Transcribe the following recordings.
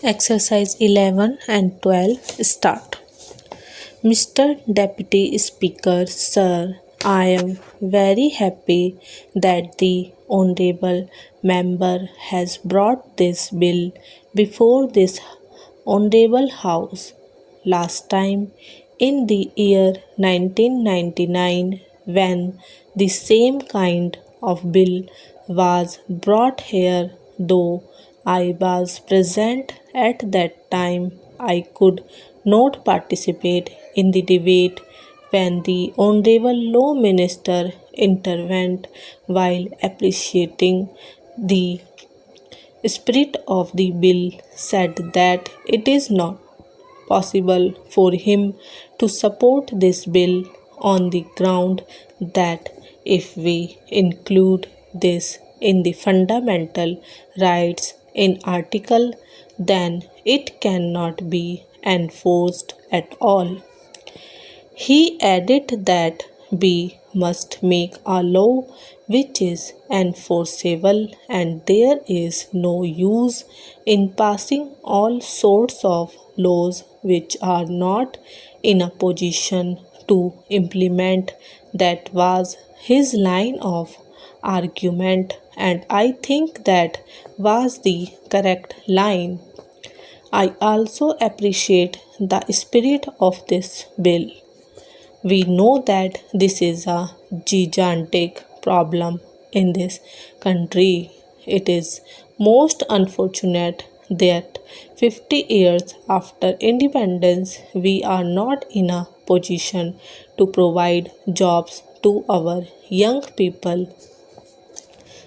Exercise 11 and 12 start. Mr. Deputy Speaker, Sir, I am very happy that the Honourable Member has brought this bill before this Honourable House. Last time, in the year 1999, when the same kind of bill was brought here, though I was present at that time, I could not participate in the debate when the Honourable Law Minister intervened while appreciating the spirit of the bill, said that it is not possible for him to support this bill on the ground that if we include this in the fundamental rights in article, then it cannot be enforced at all. He added that we must make a law which is enforceable, and there is no use in passing all sorts of laws which are not in a position to implement. That was his line of argument, and I think that was the correct line. I also appreciate the spirit of this bill. We know that this is a gigantic problem in this country. It is most unfortunate that 50 years after independence, we are not in a position to provide jobs to our young people.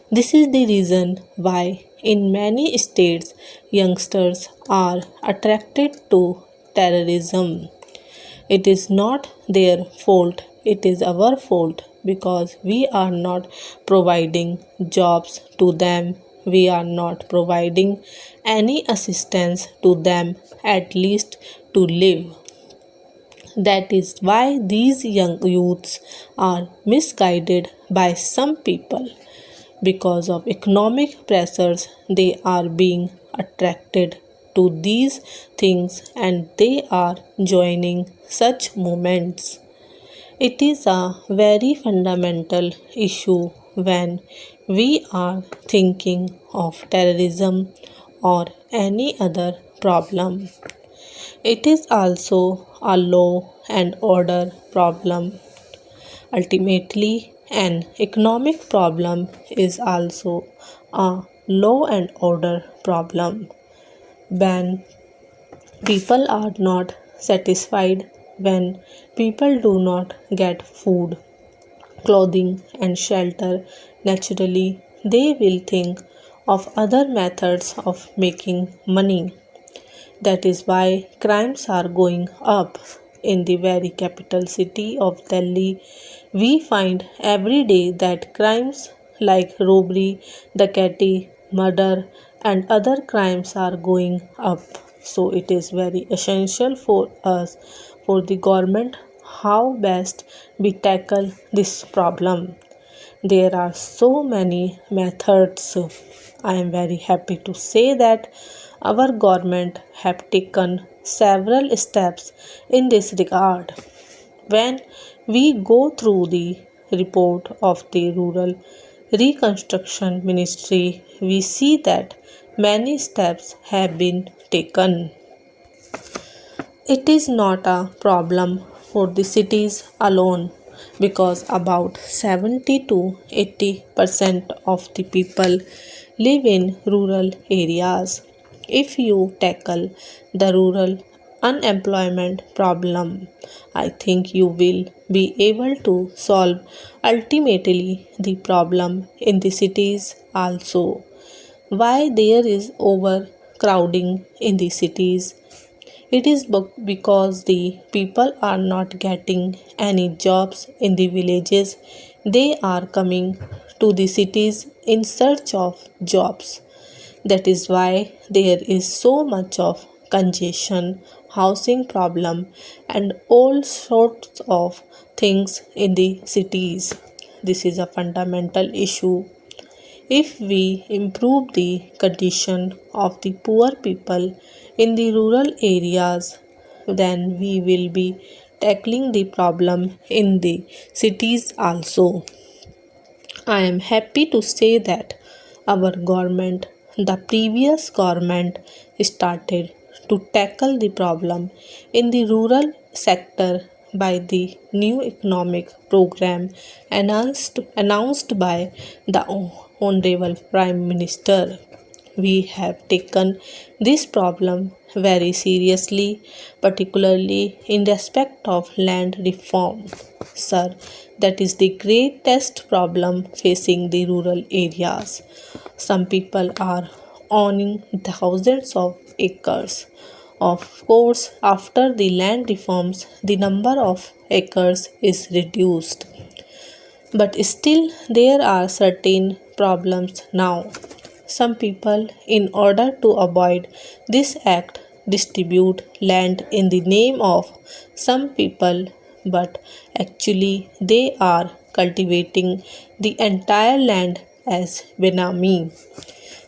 This is the reason why in many states youngsters are attracted to terrorism. It is not their fault, it is our fault because we are not providing jobs to them. We are not providing any assistance to them, at least to live. That is why these young youths are misguided by some people. Because of economic pressures, they are being attracted to these things and they are joining such movements. It is a very fundamental issue when we are thinking of terrorism or any other problem. It is also a law and order problem. Ultimately, an economic problem is also a law and order problem. When people are not satisfied, when people do not get food, clothing, and shelter naturally, they will think of other methods of making money. That is why crimes are going up. In the very capital city of Delhi, we find every day that crimes like robbery, dacoity, murder, and other crimes are going up. So it is very essential for us, for the government, how best we tackle this problem. There are so many methods. I am very happy to say that our government have taken several steps in this regard. When we go through the report of the Rural Reconstruction Ministry, we see that many steps have been taken. It is not a problem for the cities alone because about 70 to 80% of the people live in rural areas. If you tackle the rural unemployment problem, I think you will be able to solve ultimately the problem in the cities also. Why there is overcrowding in the cities? It is because the people are not getting any jobs in the villages. They are coming to the cities in search of jobs. That is why there is so much of congestion, housing problem, and all sorts of things in the cities. This is a fundamental issue. If we improve the condition of the poor people in the rural areas, then we will be tackling the problem in the cities also. I am happy to say that our government, the previous government, started to tackle the problem in the rural sector by the new economic program announced by the Honorable Prime Minister. We have taken this problem very seriously, particularly in respect of land reform. Sir, that is the greatest problem facing the rural areas. Some people are owning thousands of acres. Of course, after the land reforms, the number of acres is reduced. But still, there are certain problems now. Some people, in order to avoid this act, distribute land in the name of some people, but actually they are cultivating the entire land as benami.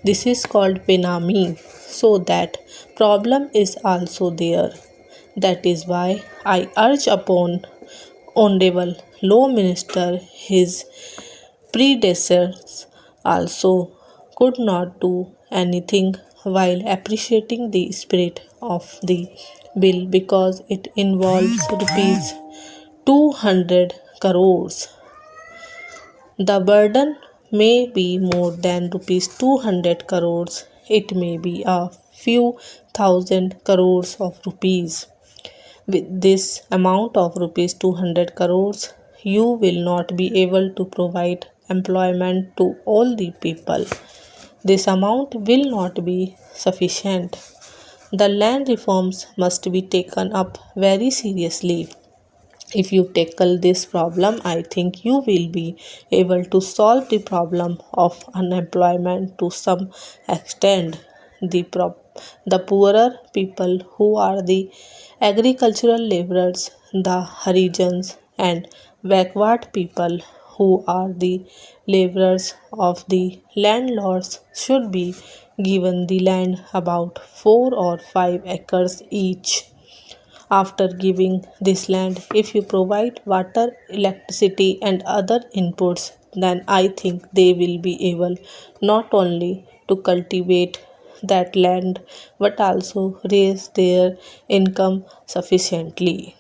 This is called benami, so that problem is also there. That is why I urge upon Honorable Law Minister, his predecessors also could not do anything while appreciating the spirit of the bill because it involves rupees 200 crores. The burden may be more than rupees 200 crores, it may be a few thousand crores of rupees. With this amount of rupees 200 crores, you will not be able to provide employment to all the people. This amount will not be sufficient. The land reforms must be taken up very seriously. If you tackle this problem, I think you will be able to solve the problem of unemployment to some extent. The poorer people who are the agricultural laborers, the Harijans, and backward people who are the laborers of the landlords should be given the land about 4 or 5 acres each. After giving this land, if you provide water, electricity, and other inputs, then I think they will be able not only to cultivate that land but also raise their income sufficiently.